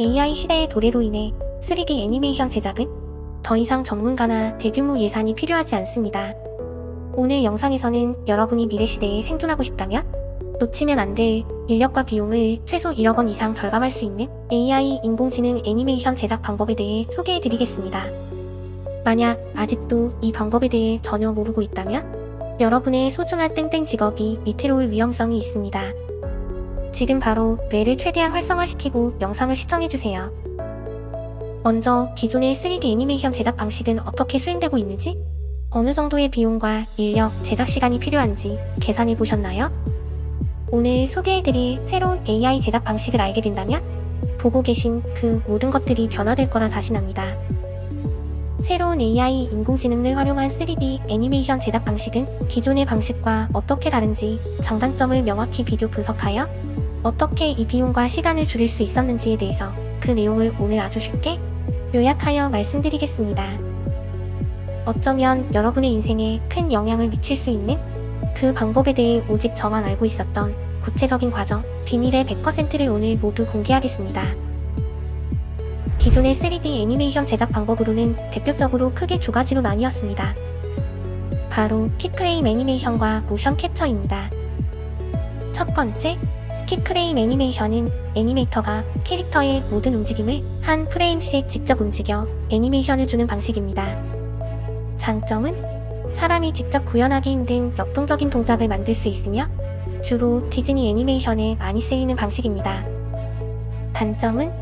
AI 시대의 도래로 인해 3D 애니메이션 제작은 더 이상 전문가나 대규모 예산이 필요하지 않습니다. 오늘 영상에서는 여러분이 미래 시대에 생존하고 싶다면 놓치면 안 될 인력과 비용을 최소 1억 원 이상 절감할 수 있는 AI 인공지능 애니메이션 제작 방법에 대해 소개해드리겠습니다. 만약 아직도 이 방법에 대해 전혀 모르고 있다면 여러분의 소중한 땡땡 직업이 위태로울 위험성이 있습니다. 지금 바로 뇌를 최대한 활성화시키고 영상을 시청해주세요. 먼저 기존의 3D 애니메이션 제작 방식은 어떻게 수행되고 있는지, 어느 정도의 비용과 인력, 제작 시간이 필요한지 계산해 보셨나요? 오늘 소개해드릴 새로운 AI 제작 방식을 알게 된다면 보고 계신 그 모든 것들이 변화될 거라 자신합니다. 새로운 AI 인공지능을 활용한 3D 애니메이션 제작 방식은 기존의 방식과 어떻게 다른지 장단점을 명확히 비교 분석하여 어떻게 이 비용과 시간을 줄일 수 있었는지에 대해서 그 내용을 오늘 아주 쉽게 요약하여 말씀드리겠습니다. 어쩌면 여러분의 인생에 큰 영향을 미칠 수 있는 그 방법에 대해 오직 저만 알고 있었던 구체적인 과정, 비밀의 100%를 오늘 모두 공개하겠습니다. 기존의 3D 애니메이션 제작 방법으로는 대표적으로 크게 두 가지로 나뉘었습니다. 바로 키프레임 애니메이션과 모션 캡처입니다. 첫 번째, 키프레임 애니메이션은 애니메이터가 캐릭터의 모든 움직임을 한 프레임씩 직접 움직여 애니메이션을 주는 방식입니다. 장점은 사람이 직접 구현하기 힘든 역동적인 동작을 만들 수 있으며 주로 디즈니 애니메이션에 많이 쓰이는 방식입니다. 단점은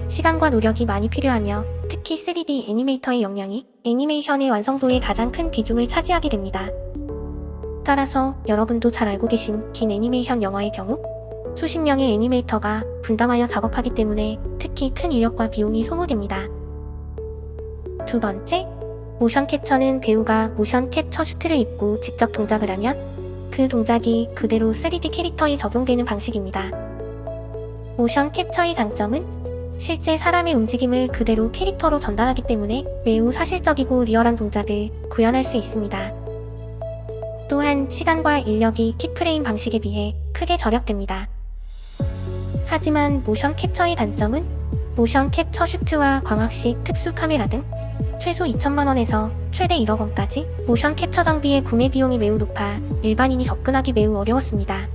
시간과 노력이 많이 필요하며 특히 3D 애니메이터의 역량이 애니메이션의 완성도에 가장 큰 비중을 차지하게 됩니다. 따라서 여러분도 잘 알고 계신 긴 애니메이션 영화의 경우 수십 명의 애니메이터가 분담하여 작업하기 때문에 특히 큰 인력과 비용이 소모됩니다. 두 번째, 모션 캡처는 배우가 모션 캡처 슈트를 입고 직접 동작을 하면 그 동작이 그대로 3D 캐릭터에 적용되는 방식입니다. 모션 캡처의 장점은 실제 사람의 움직임을 그대로 캐릭터로 전달하기 때문에 매우 사실적이고 리얼한 동작을 구현할 수 있습니다. 또한 시간과 인력이 키프레임 방식에 비해 크게 절약됩니다. 하지만 모션 캡처의 단점은 모션 캡처 슈트와 광학식 특수 카메라 등 최소 2천만 원에서 최대 1억 원까지 모션 캡처 장비의 구매 비용이 매우 높아 일반인이 접근하기 매우 어려웠습니다.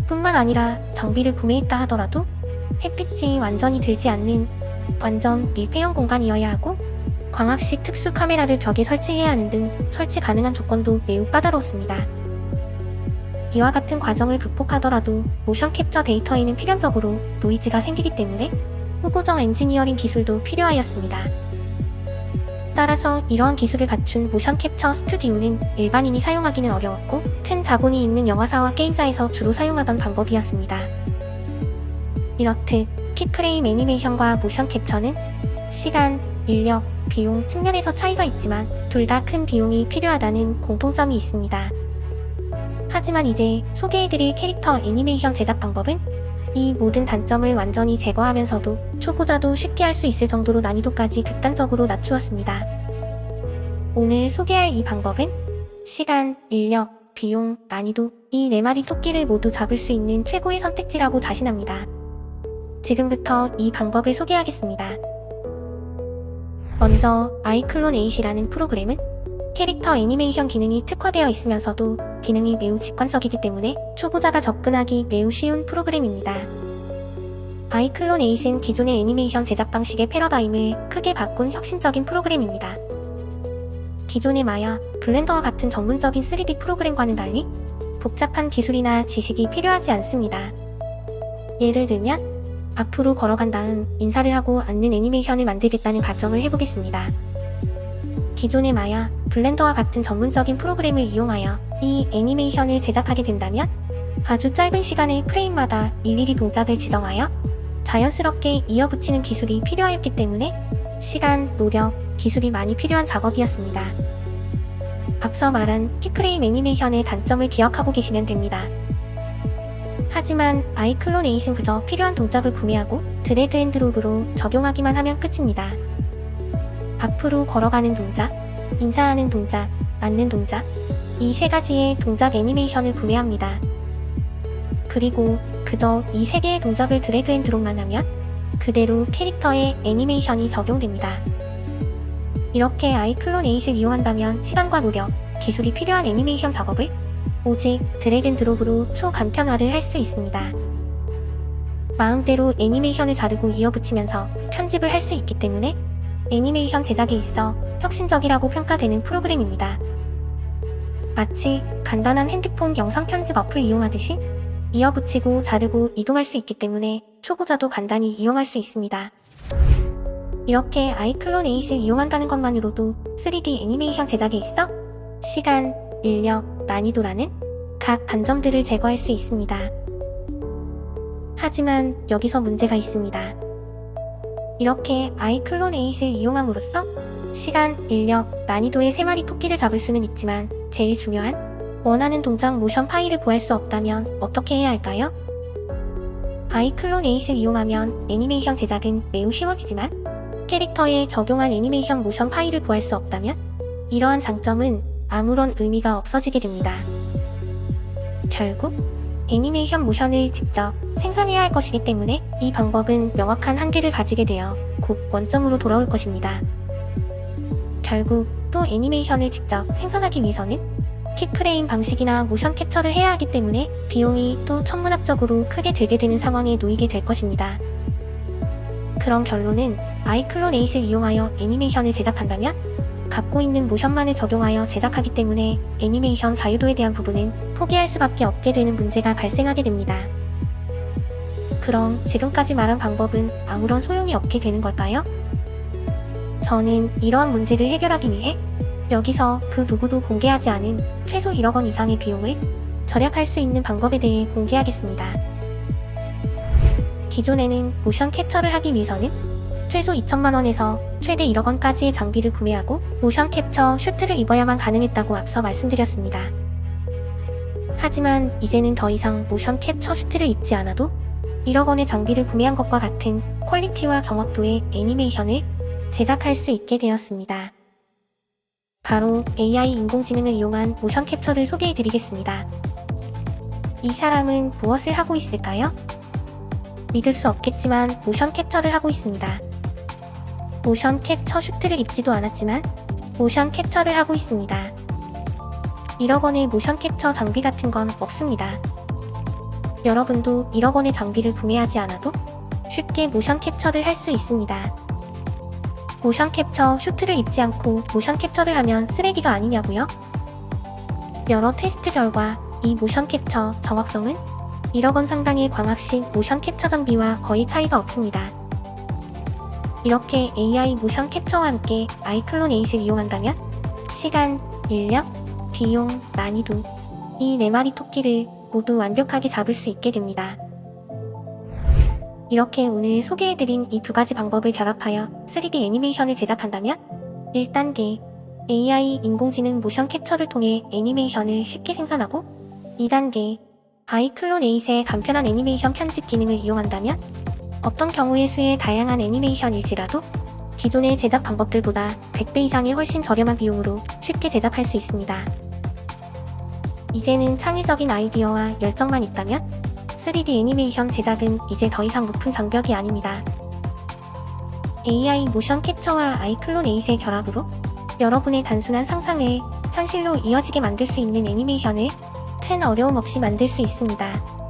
뿐만 아니라 장비를 구매했다 하더라도 햇빛이 완전히 들지 않는 완전 밀폐형 공간이어야 하고 광학식 특수 카메라를 벽에 설치해야 하는 등 설치 가능한 조건도 매우 까다로웠습니다. 이와 같은 과정을 극복하더라도 모션 캡처 데이터에는 필연적으로 노이즈가 생기기 때문에 후보적 엔지니어링 기술도 필요하였습니다. 따라서 이러한 기술을 갖춘 모션 캡처 스튜디오는 일반인이 사용하기는 어려웠고 큰 자본이 있는 영화사와 게임사에서 주로 사용하던 방법이었습니다. 이렇듯 키프레임 애니메이션과 모션 캡처는 시간, 인력, 비용 측면에서 차이가 있지만 둘 다 큰 비용이 필요하다는 공통점이 있습니다. 하지만 이제 소개해드릴 캐릭터 애니메이션 제작 방법은 이 모든 단점을 완전히 제거하면서도 초보자도 쉽게 할 수 있을 정도로 난이도까지 극단적으로 낮추었습니다. 오늘 소개할 이 방법은 시간, 인력, 비용, 난이도 이 4마리 토끼를 모두 잡을 수 있는 최고의 선택지라고 자신합니다. 지금부터 이 방법을 소개하겠습니다. 먼저 아이클론 8이라는 프로그램은 캐릭터 애니메이션 기능이 특화되어 있으면서도 기능이 매우 직관적이기 때문에 초보자가 접근하기 매우 쉬운 프로그램입니다. 아이클론 8은 기존의 애니메이션 제작 방식의 패러다임을 크게 바꾼 혁신적인 프로그램입니다. 기존의 마야, 블렌더와 같은 전문적인 3D 프로그램과는 달리 복잡한 기술이나 지식이 필요하지 않습니다. 예를 들면 앞으로 걸어간 다음 인사를 하고 앉는 애니메이션을 만들겠다는 가정을 해보겠습니다. 기존의 마야, 블렌더와 같은 전문적인 프로그램을 이용하여 이 애니메이션을 제작하게 된다면 아주 짧은 시간에 프레임마다 일일이 동작을 지정하여 자연스럽게 이어붙이는 기술이 필요하였기 때문에 시간, 노력, 기술이 많이 필요한 작업이었습니다. 앞서 말한 키프레임 애니메이션의 단점을 기억하고 계시면 됩니다. 하지만 아이클론 8은 그저 필요한 동작을 구매하고 드래그 앤 드롭으로 적용하기만 하면 끝입니다. 앞으로 걸어가는 동작, 인사하는 동작, 앉는 동작, 이 3가지의 동작 애니메이션을 구매합니다. 그리고 그저 이 3개의 동작을 드래그 앤 드롭만 하면 그대로 캐릭터에 애니메이션이 적용됩니다. 이렇게 아이클론 8을 이용한다면 시간과 노력, 기술이 필요한 애니메이션 작업을 오직 드래그 앤 드롭으로 초간편화를 할 수 있습니다. 마음대로 애니메이션을 자르고 이어붙이면서 편집을 할 수 있기 때문에 애니메이션 제작에 있어 혁신적이라고 평가되는 프로그램입니다. 마치 간단한 핸드폰 영상 편집 어플 이용하듯이 이어붙이고 자르고 이동할 수 있기 때문에 초보자도 간단히 이용할 수 있습니다. 이렇게 아이클론 8을 이용한다는 것만으로도 3D 애니메이션 제작에 있어 시간, 인력, 난이도라는 각 단점들을 제거할 수 있습니다. 하지만 여기서 문제가 있습니다. 이렇게 아이클론 8을 이용함으로써 시간, 인력, 난이도의 3마리 토끼를 잡을 수는 있지만 제일 중요한 원하는 동작 모션 파일을 구할 수 없다면 어떻게 해야 할까요? 아이클론 8을 이용하면 애니메이션 제작은 매우 쉬워지지만 캐릭터에 적용할 애니메이션 모션 파일을 구할 수 없다면 이러한 장점은 아무런 의미가 없어지게 됩니다. 결국 애니메이션 모션을 직접 생성해야 할 것이기 때문에 이 방법은 명확한 한계를 가지게 되어 곧 원점으로 돌아올 것입니다. 결국 또 애니메이션을 직접 생성하기 위해서는 킥프레임 방식이나 모션 캡처를 해야 하기 때문에 비용이 또 천문학적으로 크게 들게 되는 상황에 놓이게 될 것입니다. 그런 결론은 아이클론 8을 이용하여 애니메이션을 제작한다면 갖고 있는 모션만을 적용하여 제작하기 때문에 애니메이션 자유도에 대한 부분은 포기할 수밖에 없게 되는 문제가 발생하게 됩니다. 그럼 지금까지 말한 방법은 아무런 소용이 없게 되는 걸까요? 저는 이러한 문제를 해결하기 위해 여기서 그 누구도 공개하지 않은 최소 1억 원 이상의 비용을 절약할 수 있는 방법에 대해 공개하겠습니다. 기존에는 모션 캡처를 하기 위해서는 최소 2천만 원에서 최대 1억 원까지의 장비를 구매하고 모션 캡처 슈트를 입어야만 가능했다고 앞서 말씀드렸습니다. 하지만 이제는 더 이상 모션 캡처 슈트를 입지 않아도 1억 원의 장비를 구매한 것과 같은 퀄리티와 정확도의 애니메이션을 제작할 수 있게 되었습니다. 바로 AI 인공지능을 이용한 모션 캡처를 소개해드리겠습니다. 이 사람은 무엇을 하고 있을까요? 믿을 수 없겠지만 모션 캡처를 하고 있습니다. 모션 캡처 슈트를 입지도 않았지만 모션 캡처를 하고 있습니다. 1억 원의 모션 캡처 장비 같은 건 없습니다. 여러분도 1억 원의 장비를 구매하지 않아도 쉽게 모션 캡처를 할 수 있습니다. 모션 캡처 슈트를 입지 않고 모션 캡처를 하면 쓰레기가 아니냐고요? 여러 테스트 결과 이 모션 캡처 정확성은 1억 원 상당의 광학식 모션 캡처 장비와 거의 차이가 없습니다. 이렇게 AI 모션 캡처와 함께 아이클론 8을 이용한다면 시간, 인력, 비용, 난이도 이 4마리 토끼를 모두 완벽하게 잡을 수 있게 됩니다. 이렇게 오늘 소개해드린 이 2가지 방법을 결합하여 3D 애니메이션을 제작한다면 1단계 AI 인공지능 모션 캡처를 통해 애니메이션을 쉽게 생산하고 2단계 아이클론 8의 간편한 애니메이션 편집 기능을 이용한다면 어떤 경우의 수의 다양한 애니메이션일지라도 기존의 제작 방법들보다 100배 이상의 훨씬 저렴한 비용으로 쉽게 제작할 수 있습니다. 이제는 창의적인 아이디어와 열정만 있다면 3D 애니메이션 제작은 이제 더 이상 높은 장벽이 아닙니다. AI 모션 캡처와 아이클론 8의 결합으로 여러분의 단순한 상상을 현실로 이어지게 만들 수 있는 애니메이션을 큰 어려움 없이 만들 수 있습니다.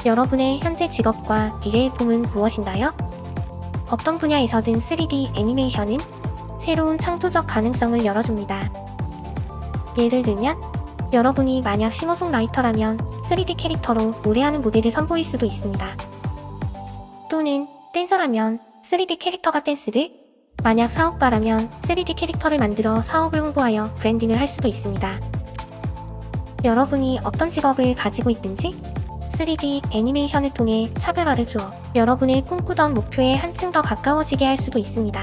여러분의 현재 직업과 미래의 꿈은 무엇인가요? 어떤 분야에서든 3D 애니메이션은 새로운 창조적 가능성을 열어줍니다. 예를 들면 여러분이 만약 싱어송라이터라면 3D 캐릭터로 노래하는 무대를 선보일 수도 있습니다. 또는 댄서라면 3D 캐릭터가 댄스를, 만약 사업가라면 3D 캐릭터를 만들어 사업을 홍보하여 브랜딩을 할 수도 있습니다. 여러분이 어떤 직업을 가지고 있든지 3D 애니메이션을 통해 차별화를 주어 여러분의 꿈꾸던 목표에 한층 더 가까워지게 할 수도 있습니다.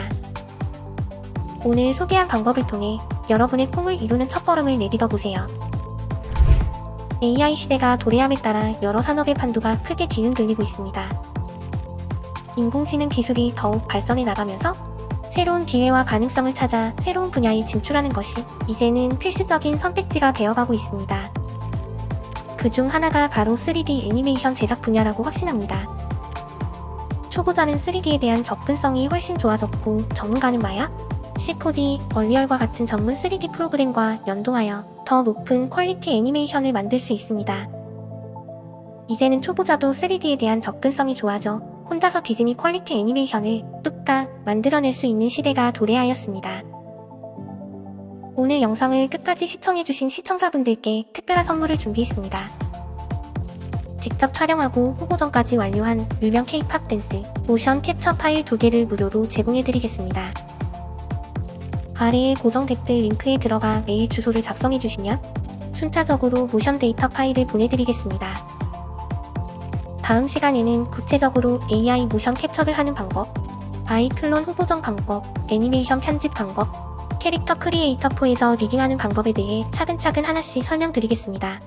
오늘 소개한 방법을 통해 여러분의 꿈을 이루는 첫걸음을 내딛어 보세요. AI 시대가 도래함에 따라 여러 산업의 판도가 크게 뒤흔들리고 있습니다. 인공지능 기술이 더욱 발전해 나가면서 새로운 기회와 가능성을 찾아 새로운 분야에 진출하는 것이 이제는 필수적인 선택지가 되어가고 있습니다. 그중 하나가 바로 3D 애니메이션 제작 분야라고 확신합니다. 초보자는 3D에 대한 접근성이 훨씬 좋아졌고 전문가는 마약, C4D, 얼리얼과 같은 전문 3D 프로그램과 연동하여 더 높은 퀄리티 애니메이션을 만들 수 있습니다. 이제는 초보자도 3D에 대한 접근성이 좋아져 혼자서 디즈니 퀄리티 애니메이션을 뚝딱 만들어낼 수 있는 시대가 도래하였습니다. 오늘 영상을 끝까지 시청해주신 시청자분들께 특별한 선물을 준비했습니다. 직접 촬영하고 후보전까지 완료한 유명 K-POP 댄스 모션 캡처 파일 2개를 무료로 제공해드리겠습니다. 아래의 고정 댓글 링크에 들어가 메일 주소를 작성해주시면 순차적으로 모션 데이터 파일을 보내드리겠습니다. 다음 시간에는 구체적으로 AI 모션 캡처를 하는 방법, 아이클론 후보전 방법, 애니메이션 편집 방법, 캐릭터 크리에이터 4에서 리깅하는 방법에 대해 차근차근 하나씩 설명드리겠습니다.